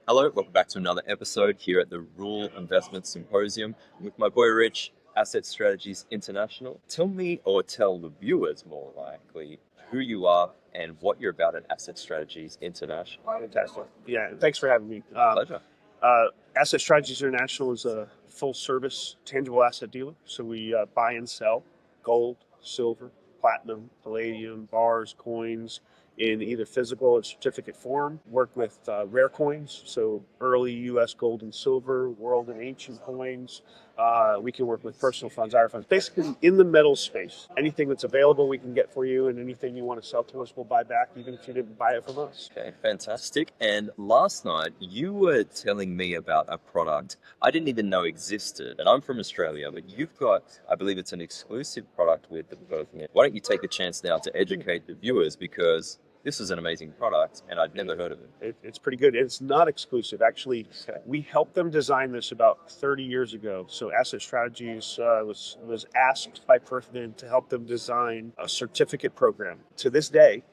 Hello, welcome back to another episode here at the Rural Investment Symposium with my boy Rich, Asset Strategies International. Tell me, or tell the viewers more likely, who you are and what you're about at Asset Strategies International. Fantastic. Yeah, thanks for having me. Pleasure. Asset Strategies International is a full service tangible asset dealer. So we buy and sell gold, silver, platinum, palladium, bars, coins in either physical or certificate form. Work with rare coins, so early U.S. gold and silver, world and ancient coins. We can work with personal funds, IRA funds, basically in the metal space. Anything that's available, we can get for you, and anything you want to sell to us, we'll buy back, even if you didn't buy it from us. Okay, fantastic. And last night you were telling me about a product I didn't even know existed. And I'm from Australia, but you've got, I believe it's an exclusive product with the Birthing. Why don't you take a chance now to educate the viewers because this is an amazing product and I'd never heard of it. It's pretty good. It's not exclusive. Actually, Okay. we helped them design this about 30 years ago. So Asset Strategies was asked by Perthman to help them design a certificate program. To this day,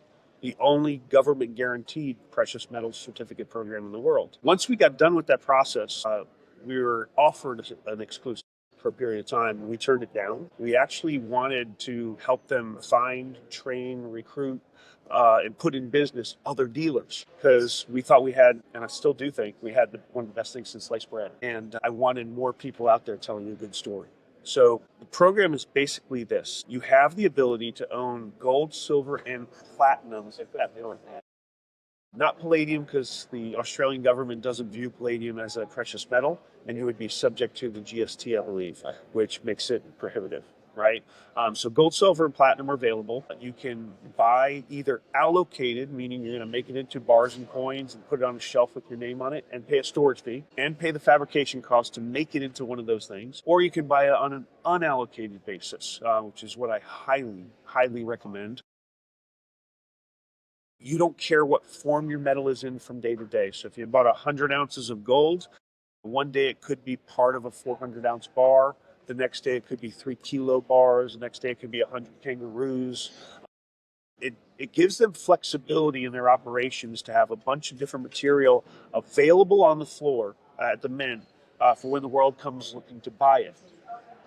the only government guaranteed precious metals certificate program in the world. Once we got done with that process, we were offered an exclusive for a period of time. We turned it down. We actually wanted to help them find, train, recruit, and put in business other dealers because we thought we had, and I still do think, we had one of the best things since sliced bread. And I wanted more people out there telling a good story. So the program is basically this. You have the ability to own gold, silver, and platinum. Not palladium, because the Australian government doesn't view palladium as a precious metal, and you would be subject to the GST, I believe, which makes it prohibitive, right? So gold, silver, and platinum are available. You can buy either allocated, meaning you're going to make it into bars and coins and put it on a shelf with your name on it and pay a storage fee and pay the fabrication cost to make it into one of those things. Or you can buy it on an unallocated basis, which is what I highly, highly recommend. You don't care what form your metal is in from day to day. So if you bought 100 ounces of gold, one day it could be part of a 400-ounce bar. The next day it could be 3-kilo bars. The next day it could be 100 kangaroos. It gives them flexibility in their operations to have a bunch of different material available on the floor at the mint for when the world comes looking to buy it.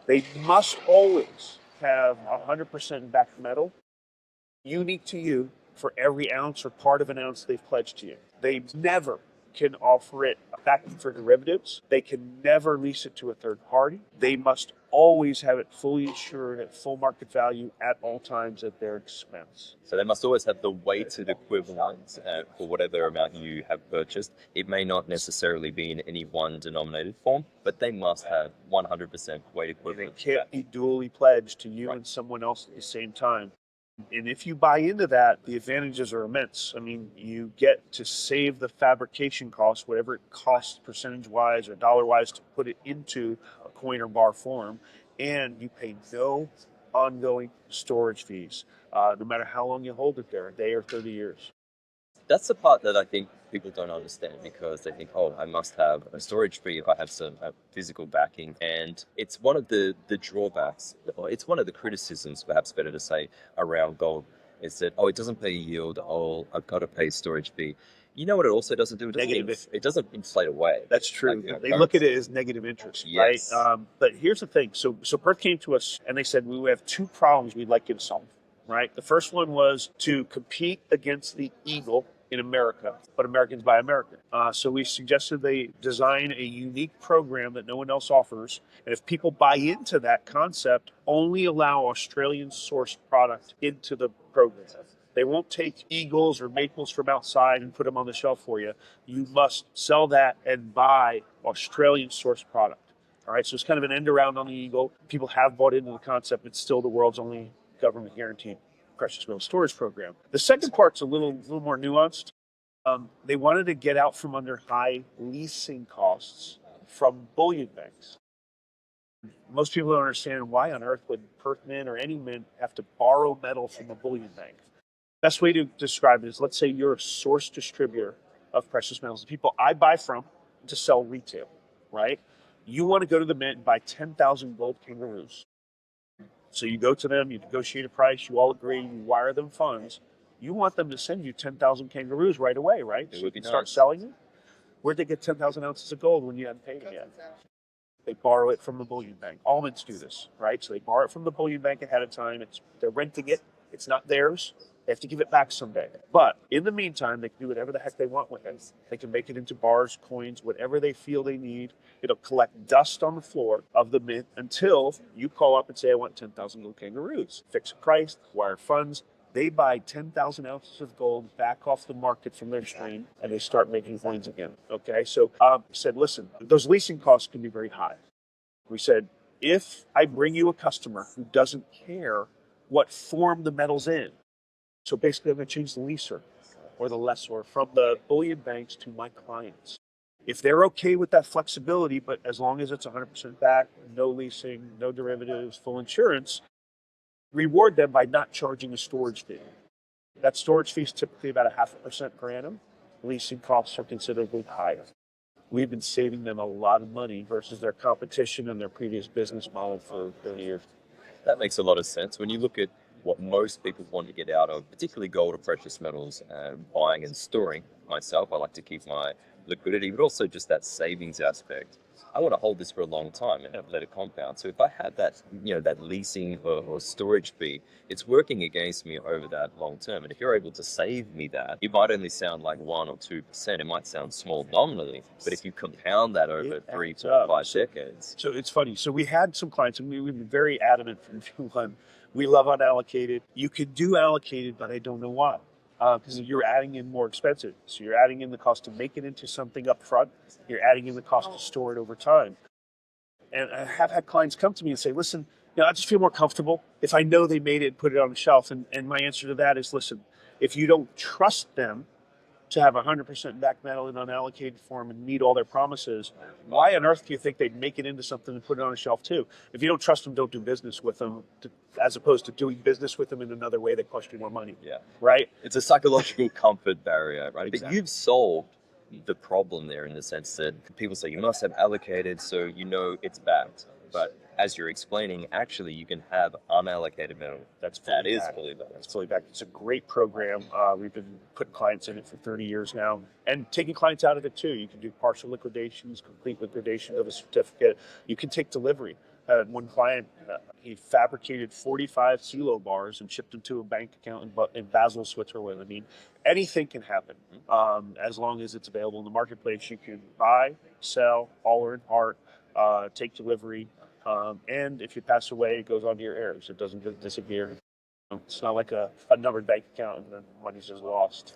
They must always have 100% backed metal, unique to you, for every ounce or part of an ounce they've pledged to you. They never can offer it back for derivatives. They can never lease it to a third party. They must always have it fully insured at full market value at all times at their expense. So they must always have the weighted equivalent for whatever amount you have purchased. It may not necessarily be in any one denominated form, but they must have 100% weight They equivalent. can't be duly pledged to you and someone else at the same time. And if you buy into that, the advantages are immense. I mean, you get to save the fabrication cost, whatever it costs percentage wise or dollar wise to put it into a coin or bar form, and you pay no ongoing storage fees, no matter how long you hold it there, a day or 30 years. That's the part that I think people don't understand because they think, oh, I must have a storage fee if I have some physical backing. And it's one of the drawbacks, or it's one of the criticisms, perhaps better to say, around gold is that, oh, it doesn't pay yield. Oh, I've got to pay storage fee. You know what it also doesn't do? Negative. It doesn't inflate away. That's true. Like, They look at it as negative interest, yes. right? But here's the thing. So Perth came to us and they said, we have two problems we'd like you to solve, right? The first one was to compete against the eagle in America, but Americans buy American. So we suggested they design a unique program that no one else offers. And if people buy into that concept, only allow Australian sourced product into the program. They won't take eagles or maples from outside and put them on the shelf for you. You must sell that and buy Australian sourced product. All right, so it's kind of an end around on the eagle. People have bought into the concept. It's still the world's only government guaranteed precious metal storage program. The second part's a little more nuanced. They wanted to get out from under high leasing costs from bullion banks. Most people don't understand why on earth would Perth Mint or any mint have to borrow metal from a bullion bank. Best way to describe it is, let's say you're a source distributor of precious metals, the people I buy from to sell retail, right? You want to go to the mint and buy 10,000 gold kangaroos. So you go to them, you negotiate a price, you all agree, you wire them funds. You want them to send you 10,000 kangaroos right away, right? It So would you be can start nice. selling them. Where'd they get 10,000 ounces of gold when you hadn't paid them yet? They borrow it from the bullion bank. Almonds do this, right? So they borrow it from the bullion bank ahead of time. They're renting it. It's not theirs. They have to give it back someday. But in the meantime, they can do whatever the heck they want with it. They can make it into bars, coins, whatever they feel they need. It'll collect dust on the floor of the mint until you call up and say, I want 10,000 gold kangaroos. Fix a price, wire funds. They buy 10,000 ounces of gold back off the market from their stream, and they start making coins again. Okay, so we said, listen, those leasing costs can be very high. We said, if I bring you a customer who doesn't care what form the metal's in, so basically I'm going to change the leaser or the lessor from the bullion banks to my clients. If they're okay with that flexibility, but as long as it's 100% back, no leasing, no derivatives, full insurance, reward them by not charging a storage fee. That storage fee is typically about 0.5% per annum. Leasing costs are considerably higher. We've been saving them a lot of money versus their competition and their previous business model for 30 years. That makes a lot of sense. When you look at what most people want to get out of, particularly gold or precious metals, buying and storing, myself, I like to keep my liquidity, but also just that savings aspect. I want to hold this for a long time and let it compound. So if I had that, that leasing or storage fee, it's working against me over that long term. And if you're able to save me that, it might only sound like 1 or 2%. It might sound small nominally, but if you compound that over 3, 4, 5 decades. So it's funny. So we had some clients, and we've been very adamant from day one. We love unallocated. You could do allocated, but I don't know why. Because you're adding in more expensive. So you're adding in the cost to make it into something up front. You're adding in the cost to store it over time. And I have had clients come to me and say, listen, I just feel more comfortable if I know they made it and put it on the shelf. And my answer to that is, listen, if you don't trust them to have 100% back metal in unallocated form and meet all their promises, why on earth do you think they'd make it into something and put it on a shelf too? If you don't trust them, don't do business with them, as opposed to doing business with them in another way that costs you more money. Yeah. Right? It's a psychological comfort barrier, right? Exactly. But you've solved the problem there in the sense that people say you must have allocated so it's backed. But as you're explaining, actually you can have unallocated metal. That is fully backed. That's fully backed. It's a great program. We've been putting clients in it for 30 years now and taking clients out of it too. You can do partial liquidations, complete liquidation of a certificate. You can take delivery. One client, he fabricated 45 CeeLo bars and shipped them to a bank account in Basel, Switzerland. I mean, anything can happen as long as it's available in the marketplace. You can buy, sell, all or in part, take delivery. And if you pass away, it goes on to your heirs. It doesn't just disappear. It's not like a numbered bank account and then money's just lost.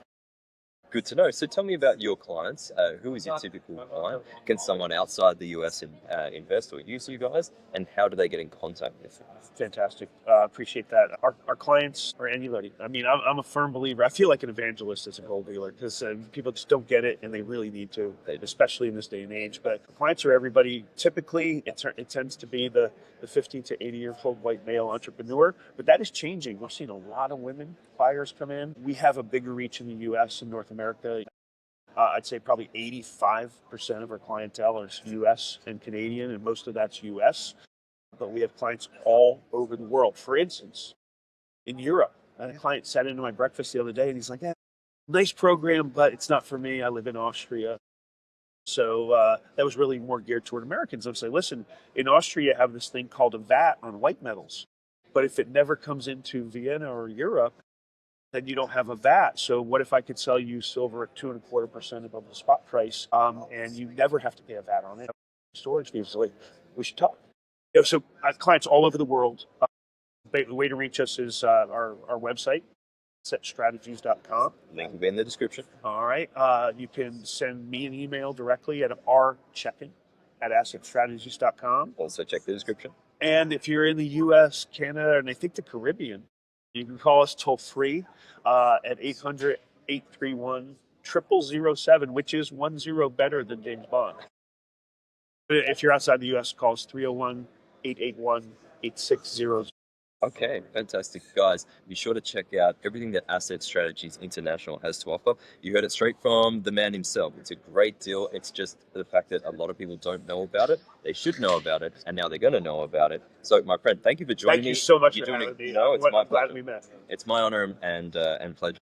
Good to know. So tell me about your clients. Who is your typical client? Can someone outside the US invest or use you guys? And how do they get in contact with you? Fantastic. Appreciate that. Our clients are anybody. I mean, I'm a firm believer. I feel like an evangelist as a gold dealer because people just don't get it and they really need to, especially in this day and age. But clients are everybody. Typically, it tends to be the 50 to 80-year-old white male entrepreneur, but that is changing. We're seeing a lot of women buyers come in. We have a bigger reach in the U.S. and North America. I'd say probably 85% of our clientele is U.S. and Canadian, and most of that's U.S. But we have clients all over the world. For instance, in Europe, a client sat into my breakfast the other day, and he's like, nice program, but it's not for me. I live in Austria. So that was really more geared toward Americans. I would say, listen, in Austria, you have this thing called a VAT on white metals. But if it never comes into Vienna or Europe, then you don't have a VAT. So what if I could sell you silver at 2.25% above the spot price, and you never have to pay a VAT on it? Storage fees. So we should talk. So I have clients all over the world. The way to reach us is our website, assetstrategies.com. Link will be in the description. All right. You can send me an email directly at rcheckan@assetstrategies.com. Also check the description. And if you're in the U.S., Canada, and I think the Caribbean, you can call us toll free at 800-831-0007, which is 10 better than James Bond. If you're outside the U.S., call us 301-881-8600. Okay, fantastic. Guys, be sure to check out everything that Asset Strategies International has to offer. You heard it straight from the man himself. It's a great deal. It's just the fact that a lot of people don't know about it. They should know about it, and now they're going to know about it. So, my friend, thank you for joining me. Thank you so much You're for doing having me. No, it's my Glad pleasure. we met. It's my honor and pleasure.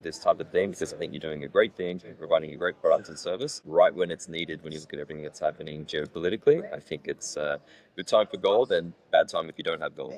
this type of thing because I think you're doing a great thing, providing a great product and service right when it's needed. When you look at everything that's happening geopolitically, I think it's a good time for gold and bad time if you don't have gold.